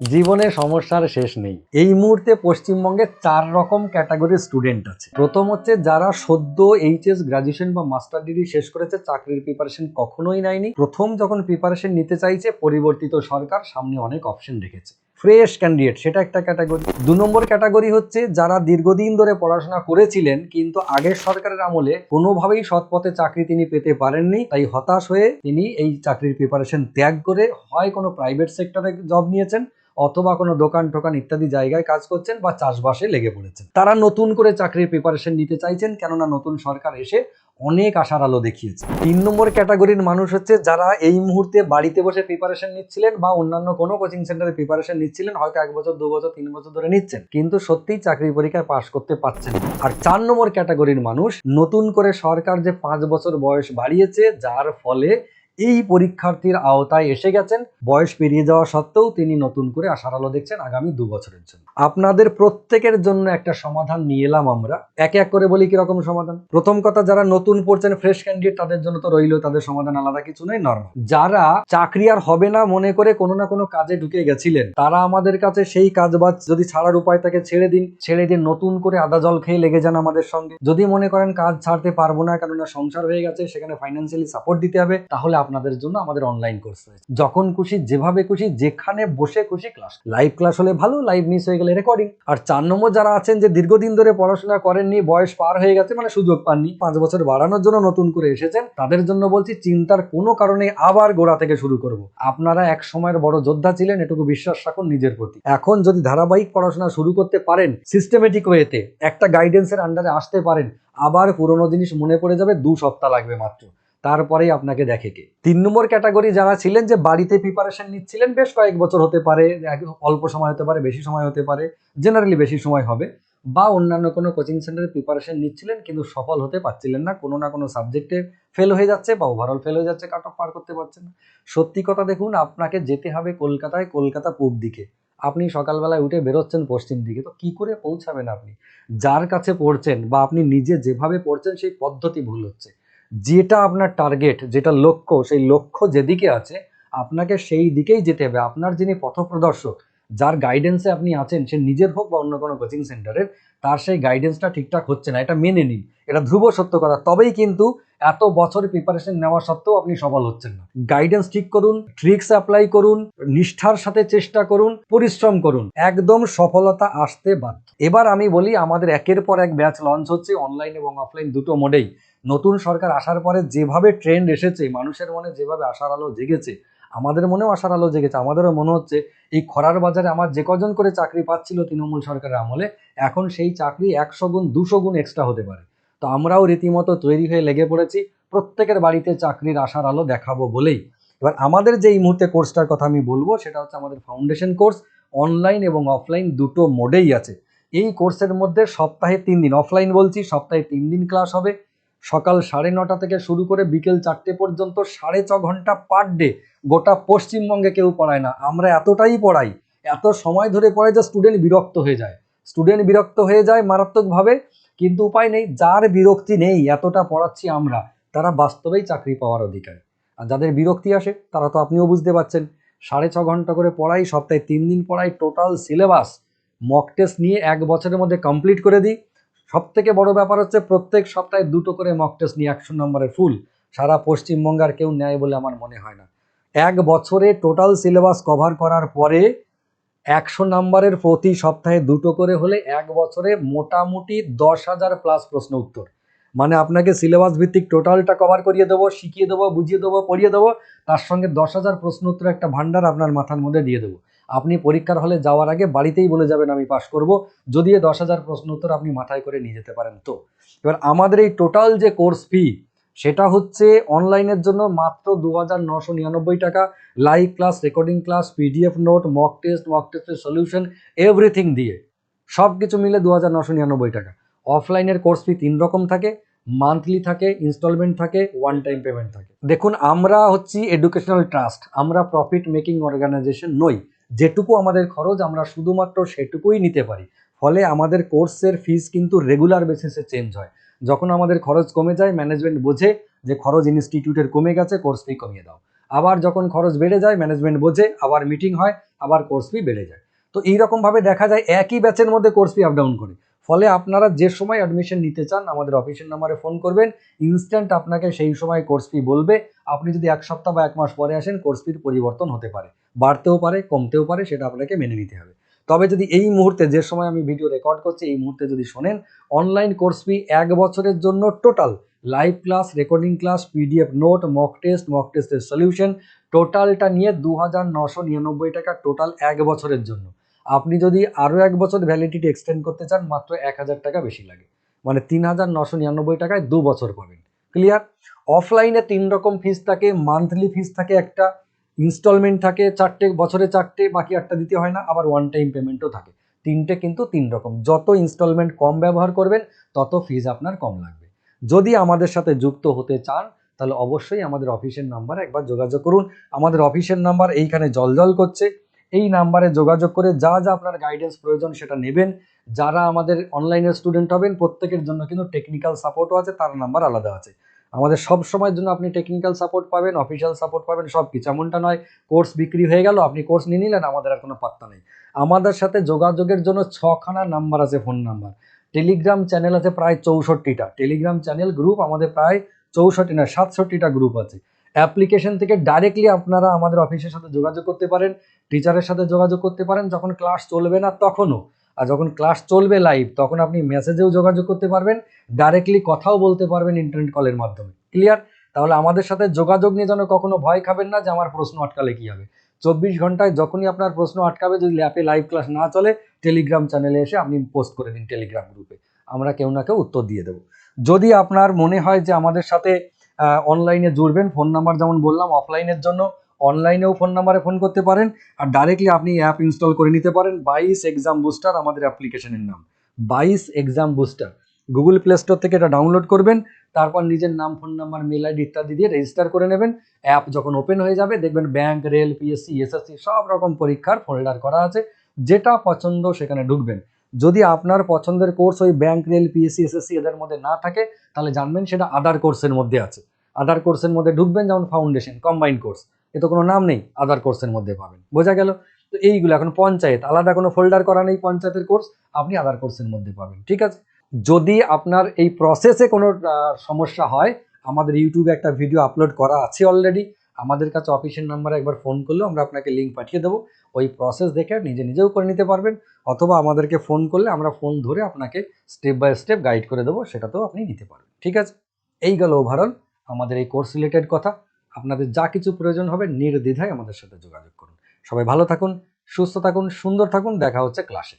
জীবনে সমস্যার শেষ নেই। এই মুহূর্তে পশ্চিমবঙ্গে 4 রকম ক্যাটাগরির স্টুডেন্ট আছে। প্রথম হচ্ছে যারা সদ্য এইচএস, গ্রাজুয়েশন বা মাস্টার ডিগ্রি শেষ করেছে, চাকরির প্রিপারেশন কখনোই নেয়নি। প্রথম যখন প্রিপারেশন নিতে চাইছে, পরিবর্তিত সরকার সামনে অনেক অপশন রেখেছে। ফ্রেশ ক্যান্ডিডেট, সেটা একটা ক্যাটাগরি। 2 নম্বর ক্যাটাগরি হচ্ছে যারা দীর্ঘদিন ধরে পড়াশোনা করেছিলেন কিন্তু আগের সরকারের আমলে কোনোভাবেই সৎ পথে চাকরি তিনি পেতে পারেননি, তাই হতাশ হয়ে তিনি এই চাকরির প্রিপারেশন ত্যাগ করে হয় কোনো প্রাইভেট সেক্টরে জব নিয়েছেন অথবা কোনো দোকান টোকান ইত্যাদি জায়গায় কাজ করছেন বা চাষবাসে লেগে পড়েছেন। তারা নতুন করে চাকরির প্রিপারেশন নিতে চাইছেন, কেননা নতুন সরকার এসে অনেক আশার আলো দেখিয়েছে। 3 নম্বর ক্যাটাগরির মানুষ হচ্ছে যারা এই মুহূর্তে বাড়িতে বসে প্রিপারেশন নিচ্ছিলেন বা অন্যান্য কোনো কোচিং সেন্টারে প্রিপারেশন নিচ্ছিলেন, হয়তো 1 বছর 2 বছর 3 বছর ধরে নিচ্ছেন কিন্তু সত্যিই চাকরির পরীক্ষায় পাশ করতে পারছেন না। আর 4 নম্বর ক্যাটাগরির মানুষ, নতুন করে সরকার যে 5 বছর বয়স বাড়িয়েছে, যার ফলে এই পরীক্ষার্থীর আওতায় এসে গেছেন, বয়স পেরিয়ে যাওয়া সত্ত্বেও তিনি নতুন করে আশার আলো দেখছেন আগামী 2 বছরের জন্য। আপনাদের প্রত্যেকের জন্য একটা সমাধান নিয়ে এলাম আমরা। একে এক করে বলি কিরকম সমাধান। প্রথম কথা, যারা নতুন পড়ছেন, ফ্রেশ ক্যান্ডিডেট, তাদের জন্য তো রইলো, তাদের সমাধান আলাদা কিছু নয়, নরমাল। যারা চাকরি আর হবে না মনে করে কোনো না কোনো কাজে ঢুকে গেছিলেন, তারা আমাদের কাছে সেই কাজ বাজ যদি ছাড়ার উপায় থাকে ছেড়ে দিন, নতুন করে আদা জল খেয়ে লেগে যান আমাদের সঙ্গে। যদি মনে করেন কাজ ছাড়তে পারবো না, কেননা সংসার হয়ে গেছে, সেখানে ফাইন্যান্সিয়ালি সাপোর্ট দিতে হবে, তাহলে আপনাদের জন্য আমাদের অনলাইন কোর্স রয়েছে। যখন খুশি, যেভাবে খুশি, যেখানে বসে খুশি ক্লাস। লাইভ ক্লাস হলে ভালো, লাইভ মিস হয়ে গেলে রেকর্ডিং। আর 4 নম্বর যারা আছেন যে দীর্ঘদিন ধরে পড়াশোনা করেননি, বয়স পার হয়ে গেছে, মানে সুযোগ পাননি, 5 বছর বাড়ানোর জন্য নতুন করে এসেছেন, তাদের জন্য বলছি চিন্তার কোনো কারণে আবার গোড়া থেকে শুরু করব। আপনারা এক সময়ের বড় যোদ্ধা ছিলেন, এটুকু বিশ্বাস রাখুন নিজের প্রতি। এখন যদি ধারাবাহিক পড়াশোনা শুরু করতে পারেন, সিস্টেমেটিক ওয়েতে একটা গাইডেন্সের আন্ডারে আসতে পারেন, আবার পুরোনো জিনিস মনে পড়ে যাবে। 2 সপ্তাহ লাগবে মাত্র, তারপরেই আপনাকে দেখে কে। 3 নম্বর ক্যাটাগরি যারা ছিলেন যে বাড়িতে প্রিপারেশন নিচ্ছিলেন, বেশ কয়েক বছর হতে পারে, অল্প সময় হতে পারে, বেশি সময় হতে পারে, জেনারেলি বেশি সময় হবে, বা অন্যান্য কোনো কোচিং সেন্টারে প্রিপারেশন নিচ্ছিলেন কিন্তু সফল হতে পারছিলেন না, কোনো না কোনো সাবজেক্টে ফেল হয়ে যাচ্ছে বা ওভারঅল ফেল হয়ে যাচ্ছে, কাট অফ পার করতে পারছেন না। সত্যি কথা দেখুন, আপনাকে যেতে হবে কলকাতায়, কলকাতা পূব দিকে। আপনি সকালবেলায় উঠে বেরোচ্ছেন পশ্চিম দিকে, তো কি করে পৌঁছাবেন আপনি? যার কাছে পড়ছেন বা আপনি নিজে যেভাবে পড়ছেন সেই পদ্ধতি ভুল হচ্ছে। যেটা আপনার টার্গেট, যেটা লক্ষ্য, সেই লক্ষ্য যেদিকে আছে আপনাকে সেই দিকেই যেতে হবে। আপনার যিনি পথপ্রদর্শক, যার গাইডেন্সে আপনি আছেন, সে নিজের হোক বা অন্য কোনো কোচিং সেন্টারের, তার সেই গাইডেন্সটা ঠিকঠাক হচ্ছে না, এটা মেনে নিন। এটা ধ্রুব সত্য কথা। তবেই কিন্তু এত বছর প্রিপারেশন নেওয়া সত্ত্বেও আপনি সফল হচ্ছেন না। গাইডেন্স ঠিক করুন, ট্রিক্স অ্যাপ্লাই করুন, নিষ্ঠার সাথে চেষ্টা করুন, পরিশ্রম করুন, একদম সফলতা আসতে বাধ্য। এবার আমি বলি, আমাদের একের পর এক ব্যাচ লঞ্চ হচ্ছে অনলাইন এবং অফলাইন দুটো মোডেই। নতুন সরকার আসার পরে যেভাবে ট্রেন্ড এসেছে, মানুষের মনে যেভাবে আশার আলো জেগেছে, আমাদের মনেও আশার আলো জেগেছে। আমাদেরও মনে হচ্ছে এই খরার বাজারে আমার যে কজন করে চাকরি পাচ্ছিল তৃণমূল সরকারের আমলে, এখন সেই চাকরি 100 গুণ 200 গুণ এক্সট্রা হতে পারে। তো আমরাও রীতিমতো তৈরি হয়ে লেগে পড়েছি, প্রত্যেকের বাড়িতে চাকরির আশার আলো দেখাবো বলেই। এবার আমাদের যে এই মুহূর্তে কোর্সটার কথা আমি বলবো, সেটা হচ্ছে আমাদের ফাউন্ডেশন কোর্স। অনলাইন এবং অফলাইন দুটো মোডেই আছে। এই কোর্সের মধ্যে সপ্তাহে 3 দিন, অফলাইন বলছি, সপ্তাহে 3 দিন ক্লাস হবে। সকাল 9:30 থেকে শুরু করে বিকেল 4টে পর্যন্ত 6.5 ঘন্টা পার ডে। গোটা পশ্চিমবঙ্গে কেউ পড়ায় না, আমরা এতটাই পড়াই, এত সময় ধরে পড়াই যে স্টুডেন্ট বিরক্ত হয়ে যায়। মারাত্মকভাবে। কিন্তু উপায় নেই, যার বিরক্তি নেই, এতটা পড়াচ্ছি আমরা, তারা বাস্তবেই চাকরি পাওয়ার অধিকারী। আর যাদের বিরক্তি আসে, তারা তো আপনিও বুঝতে পারছেন। 6.5 ঘন্টা করে পড়াই, সপ্তাহে 3 দিন পড়াই, টোটাল সিলেবাস মক টেস্ট নিয়ে 1 বছরের মধ্যে কমপ্লিট করে দিই। সব থেকে বড় ব্যাপার হচ্ছে প্রত্যেক সপ্তাহে 2টো করে মক টেস্ট নিয়ে 100 নম্বরের ফুল। সারা পশ্চিমবঙ্গ আর কেউ নেয় বলে আমার মনে হয় না। 1 বছরে টোটাল সিলেবাস কভার করার পরে 100 নম্বরের প্রতি সপ্তাহে 2টো করে হলে 1 বছরে মোটামুটি 10,000 প্লাস প্রশ্ন উত্তর। মানে আপনাকে সিলেবাস ভিত্তিক টোটালটা কভার করিয়ে দেবো, শিখিয়ে দেবো, বুঝিয়ে দেবো, পড়িয়ে দেবো, তার সঙ্গে 10,000 প্রশ্ন উত্তর একটা ভান্ডার আপনার মাথার মধ্যে দিয়ে দেবো। আপনি পরীক্ষার হলে যাওয়ার আগে বাড়িতেই বলে যাবেন আমি পাশ করব, যদি 10,000 প্রশ্ন উত্তর আপনি মাথায় করে নিয়ে যেতে পারেন। তো এবার আমাদের এই টোটাল যে কোর্স ফি, সেটা হচ্ছে অনলাইনের জন্য মাত্র 2,999 টাকা। Live class, recording class, PDF note, mock টেস্টের সলিউশন, এভরিথিং দিয়ে সব কিছু মিলে 2,999 টাকা। অফলাইনের কোর্স ফি 3 রকম থাকে, মান্থলি থাকে, ইনস্টলমেন্ট থাকে, ওয়ান টাইম পেমেন্ট থাকে। দেখুন, আমরা হচ্ছি এডুকেশনাল ট্রাস্ট, আমরা প্রফিট মেকিং অর্গানাইজেশন নই। যেটুকু আমাদের খরচ আমরা শুধুমাত্র সেটুকুই নিতে পারি। ফলে আমাদের কোর্সের ফিস কিন্তু রেগুলার বেসিসে চেঞ্জ হয়। যখন আমাদের খরচ কমে যায়, ম্যানেজমেন্ট বোঝে যে খরচ ইনস্টিটিউটের কমে গেছে, কোর্স ফি কমিয়ে দাও। আবার যখন খরচ বেড়ে যায়, ম্যানেজমেন্ট বোঝে, আবার মিটিং হয়, আবার কোর্স ফি বেড়ে যায়। তো এইরকমভাবে দেখা যায় একই ব্যাচের মধ্যে কোর্স ফি আপ ডাউন করে। ফলে আপনারা যে সময় অ্যাডমিশন নিতে চান আমাদের অফিসিয়াল নাম্বারে ফোন করবেন, ইনস্ট্যান্ট আপনাকে সেই সময় কোর্স ফি বলবে। আপনি যদি 1 সপ্তাহ বা 1 মাস পরে আসেন, কোর্স ফির পরিবর্তন হতে পারে, বাড়তেও পারে, কমতেও পারে, সেটা আপনাকে মেনে নিতে হবে। তবে যদি এই মুহূর্তে, যে সময় আমি ভিডিও রেকর্ড করছি এই মুহূর্তে যদি শোনেন, অনলাইন কোর্স ফি 1 বছরের জন্য total live class, recording class, PDF note, mock টেস্টের সলিউশন, টোটালটা নিয়ে 2,999 টাকা টোটাল 1 বছরের জন্য। আপনি যদি আরও 1 বছর ভ্যালিডিটি এক্সটেন্ড করতে চান, মাত্র 1,000 টাকা বেশি লাগে, মানে 3,999 টাকায় 2 বছর পাবেন। ক্লিয়ার? অফলাইনে 3 রকম ফিস থাকে। মান্থলি ফিস থাকে একটা, ইনস্টলমেন্ট থাকে 4টে, বছরে 4টে, বাকি 8টা দিতে হয় না, আবার ওয়ান টাইম পেমেন্টও থাকে। 3টে, কিন্তু 3 রকম। যত ইনস্টলমেন্ট কম ব্যবহার করবেন তত ফিস আপনার কম লাগবে। যদি আমাদের সাথে যুক্ত হতে চান তাহলে অবশ্যই আমাদের অফিসের নাম্বারে একবার যোগাযোগ করুন। আমাদের অফিসের নাম্বার এইখানে জলজল করছে। এই নাম্বারে যোগাযোগ করে যা যা আপনার গাইডেন্স প্রয়োজন সেটা নেবেন। যারা আমাদের অনলাইনের স্টুডেন্ট হবেন প্রত্যেকের জন্য কিন্তু টেকনিক্যাল সাপোর্টও আছে, তার নাম্বার আলাদা আছে। আমাদের সব সময়ের জন্য আপনি টেকনিক্যাল সাপোর্ট পাবেন, অফিসিয়াল সাপোর্ট পাবেন, সব কিছু। এমনটা নয় কোর্স বিক্রি হয়ে গেল, আপনি কোর্স নিয়ে নিলেন, আমাদের আর কোনো পাত্তা নেই। আমাদের সাথে যোগাযোগের জন্য 6খানা নাম্বার আছে, ফোন নাম্বার। টেলিগ্রাম চ্যানেল আছে প্রায় 64টা, টেলিগ্রাম চ্যানেল গ্রুপ আমাদের প্রায় 64 না 67টা গ্রুপ আছে। অ্যাপ্লিকেশন থেকে ডাইরেক্টলি আপনারা আমাদের অফিসের সাথে যোগাযোগ করতে পারেন, টিচারের সাথে যোগাযোগ করতে পারেন যখন ক্লাস চলবে না তখনও। আর যখন ক্লাস চলবে লাইভ তখন আপনি মেসেজেও যোগাযোগ করতে পারবেন, ডাইরেক্টলি কথাও বলতে পারবেন ইন্টারনেট কলের মাধ্যমে। ক্লিয়ার? তাহলে আমাদের সাথে যোগাযোগ নিয়ে যেন কখনো ভয় খাবেন না যে আমার প্রশ্ন আটকালে কি হবে। 24 ঘন্টায় যখনই আপনার প্রশ্ন আটকাবে, যদি ল্যাপে লাইভ ক্লাস না চলে, টেলিগ্রাম চ্যানেলে এসে আপনি পোস্ট করে দিন টেলিগ্রাম গ্রুপে, আমরা কেউ না কেউ উত্তর দিয়ে দেবো। যদি আপনার মনে হয় যে আমাদের সাথে অনলাইনে জুড়বেন, ফোন নাম্বার যেমন বললাম অফলাইনের জন্য, অনলাইনেও ফোন নাম্বারে ফোন করতে পারেন, আর ডাইরেক্টলি আপনি অ্যাপ ইনস্টল করে নিতে পারেন। 22 এক্সাম বুস্টার আমাদের অ্যাপ্লিকেশনের নাম, 22 exam booster. Google play store থেকে এটা ডাউনলোড করবেন, তারপর নিজের নাম, ফোন নাম্বার, মেল আইডি ইত্যাদি দিয়ে রেজিস্টার করে নেবেন। অ্যাপ যখন ওপেন হয়ে যাবে দেখবেন ব্যাংক, রেল, পিএসসি, এসএসসি সব রকম পরীক্ষার ফোল্ডার করা আছে। যেটা পছন্দ সেখানে ঢুকবেন। যদি আপনার পছন্দের কোর্স ওই ব্যাংক, রেল, পিএসসি, এসএসসি এদের মধ্যে না থাকে, তাহলে জানবেন সেটা আদার কোর্সের মধ্যে আছে। আদার কোর্সের মধ্যে ঢুকবেন, যেমন ফাউন্ডেশন, কম্বাইন্ড কোর্স, এ তো কোনো নাম নেই, আদার কোর্সের মধ্যে পাবেন। বোঝা গেল? তো এইগুলো এখন পঞ্চায়েত, আলাদা কোনো ফোল্ডার করা নেই, পঞ্চায়েতের কোর্স আপনি আদার কোর্সের মধ্যে পাবেন। ঠিক আছে? যদি আপনার এই প্রসেসে কোনো সমস্যা হয়, আমাদের ইউটিউবে একটা ভিডিও আপলোড করা আছে অলরেডি। আমাদের কাছে অফিসিয়াল নাম্বারে একবার ফোন করলেও আমরা আপনাকে লিঙ্ক পাঠিয়ে দেবো। ওই প্রসেস দেখে নিজে নিজেও করে নিতে পারবেন, অথবা আমাদেরকে ফোন করলে আমরা ফোন ধরে আপনাকে স্টেপ বাই স্টেপ গাইড করে দেবো, সেটাতেও আপনি নিতে পারবেন। ঠিক আছে? এই গেল ওভারঅল আমাদের এই কোর্স রিলেটেড কথা। আপনাদের যা কিছু প্রয়োজন হবে নির্দ্বিধায় আমাদের সাথে যোগাযোগ করুন। সবাই ভালো থাকুন, সুস্থ থাকুন, সুন্দর থাকুন। দেখা হচ্ছে ক্লাসে।